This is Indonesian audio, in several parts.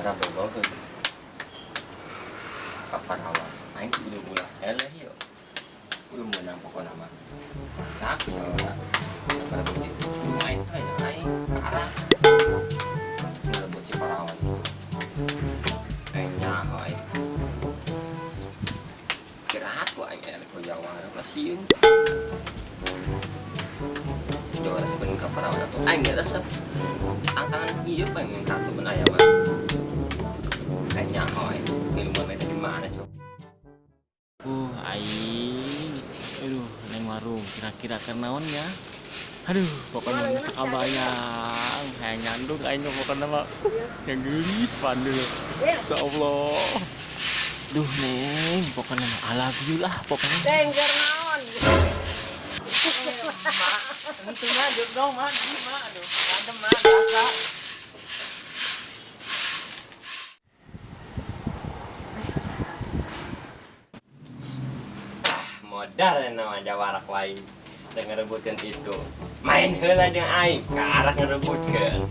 jawara bogoheun kaparawan aing kudu ulah eleh yo kudu meunang pokona mah tak kalau begitu aing arah ngerebut si parawan aing nyaho aing kiraat ku aing eleh ku jawara pasieun jawara sebenarnya kaparawan atau aing resep angkangan hieup aing kartu benaya mah aing nyaho aing ilmuan eta di mana coba Aing, aduh, neng warung, kira-kira kenaon ya? Aduh, pokoknya tak kebayang, kayak nyandung, aing pokoknya mah yang gelis pandel, insya Allah. Duh neng, pokoknya mah I love you lah, pokoknya. Neng, naon? Mak, itu mah, dong, mak, aduh, adem mah, biasa. modal nama jawarak lain dan ngerebutkan itu main heula jeung aing ka arah ngerebutkeun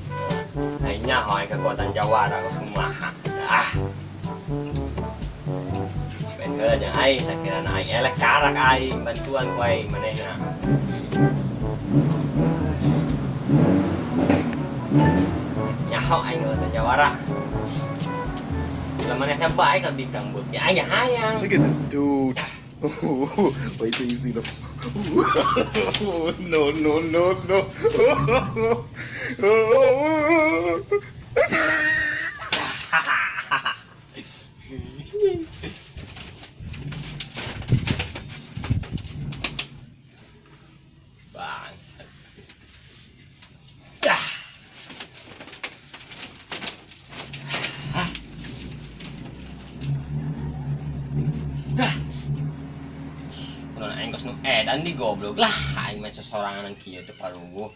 aing nyaho aing kekuatan jawara geus kumaha main heula jeung aing sakirana aing eleh ka arah aing bantuan ku aing manehna nyaho aing kekuatan jawara lamun manehna bae ka bintang beuki aing hayang. Look at this dude. Wait till you see the. No, no, no, no. Bangsat. Aing kos nu edan di goblok lah aing mah sesorangan kieu teu paruguh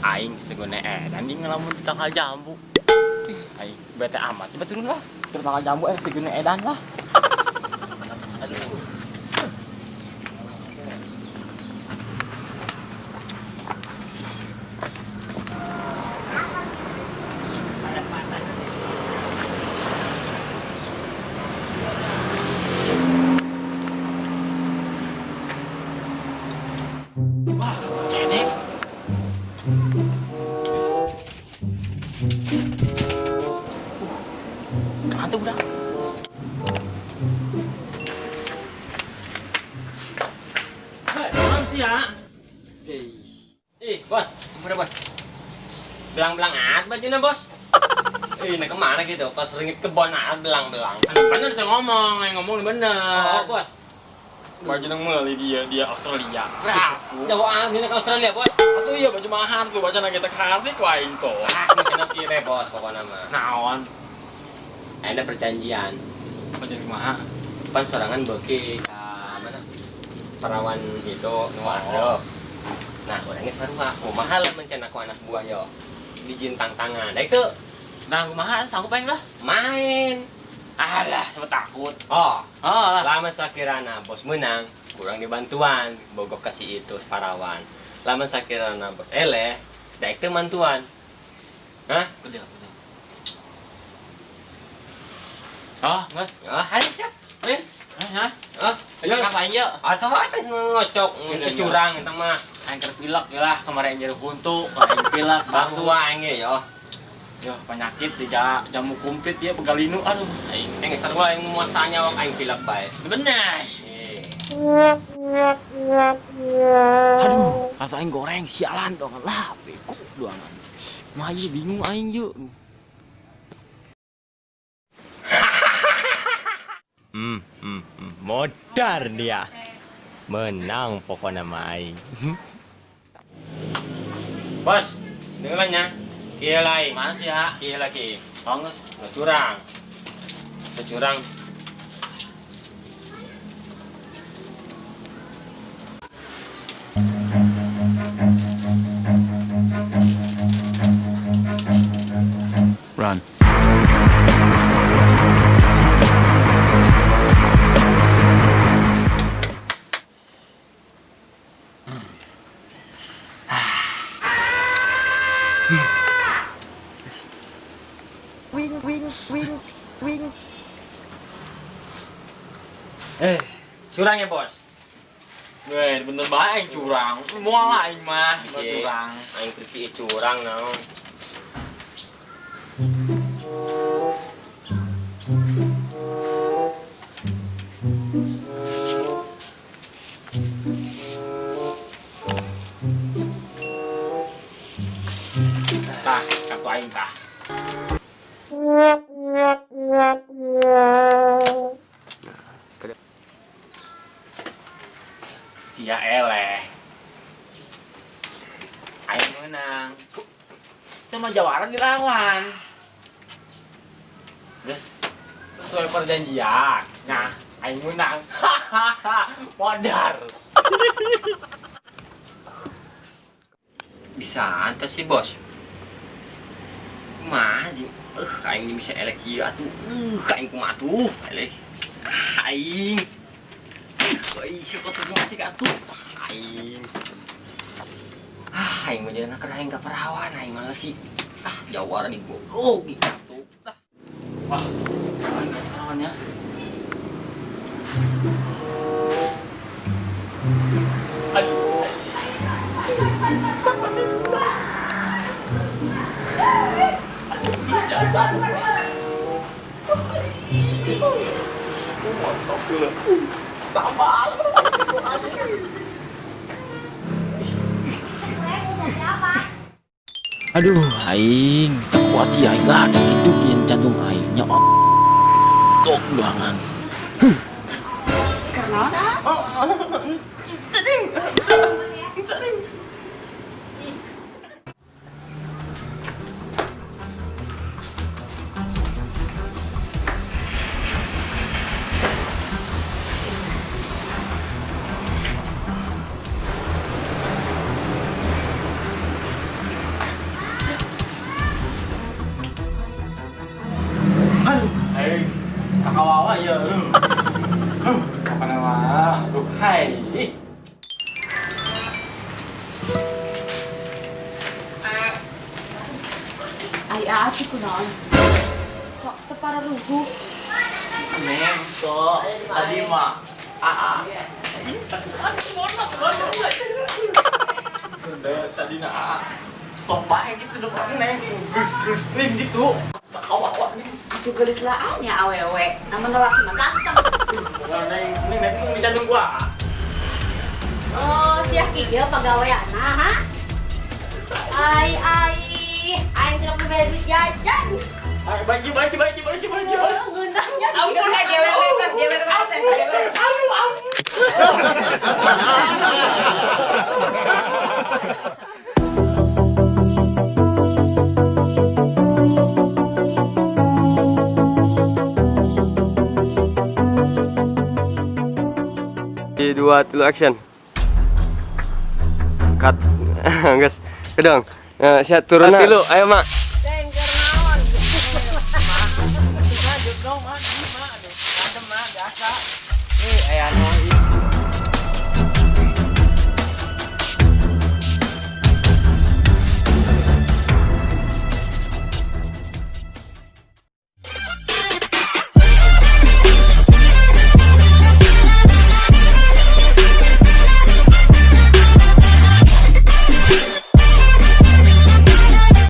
Aing segone edan di ngelamun di tanggal jambu. Aing bete amat, coba turun lah, turun tanggal jambu segone edan lah. Aduh. Kantuk udah. Sih ya. Bos, udah bos. Belang-belang bajunya bos. Nah kemana gitu? Pas ringit kebon belang-belang. Bener saya ngomong, yang ngomong bener. Oh bos. Baju nang meuli dia Australia. Jauh angin ke Australia bos. Atuh iya baju mahal tuh, baju nang kita kasih ku aing tuh. Kena kire bos pokoknya mah. Naon? Ada perjanjian. Baju mahal. Pan sorangan beuki ka mana? Perawan itu nu arep. Nah, orangnya sarua. Kumaha lamun cenah ku anak buah yo. Dijin tangan. Da itu. Nah, kumaha sanggup aing lah. Main. Alah, sama takut. Oh lah. lama sakirana bos menang kurang dibantuan bogok kasih itu parawan lama sakirana bos eleh daik teu mantuan hah Gede. Oh, nges. hari siap men Hah? ayo Sekarang aing yeuh. atau eta ngocok kecurang eta mah Aing keur pilek ge lah, kemarin jadi huntu, aing pilek batu. sarua aing ge yo Yo, penyakit tiga jamu kumplit ya begalinu. Aduh, aing aing sarua aing muasanya wak aing pilek bae bener. Aduh, kata aing goreng sialan dong lah, beko doangan. Mah ieu bingung aing yeuh. modar dia menang pokoknya mah aing bos dengerannya kieu lain Mana sih ya? kieu lagi Oh, nges. curang curang Run. Curang ya bos. Weh, bener baik curang. Mual aing mah, curang. Aing kerti curang naon. Tah, kartu aing tah. Sia eleh. Aing menang. Sama jawara dilawan. Terus sesuai perjanjian. Nah, aing menang. Hahaha, modar. Bisa antas sih bos. Mah anjing. Aing bisa elek ieu atuh. Aing kumaha atuh? Eleh. Aing. Oi, siapa tuh masih atuh? Aing. Aing mah jadi anak aing ka perawan aing malah sih. Jawara di gua. Gitu. Wah, kawan-kawannya. Aduh, aing kuat ya aing lah dan hidupin jantung aingnya otot banget. Aduh, aing kakawawa ya. Kapan nama? Aduh, hai. Ay, asik ko noon. Sakto para rugo. Neng, to tadi mah tadi na sok bae gitu depan neng gus krim gitu kakawawa nih. Itu gelis laannya awewe. Namun lelaki mah ganteng. Neng mau dicantum gua. Oh, si Aki dia pegawaiana, ha? Ay, tidak punya duit jajan. Bagi. Gunanya. Enggak, jewer. Di 2 3 action. Cut. Guys, kedong. Siap turun dulu. Ayo, Mak. Tengger naon. Adem mah biasa. Aya anu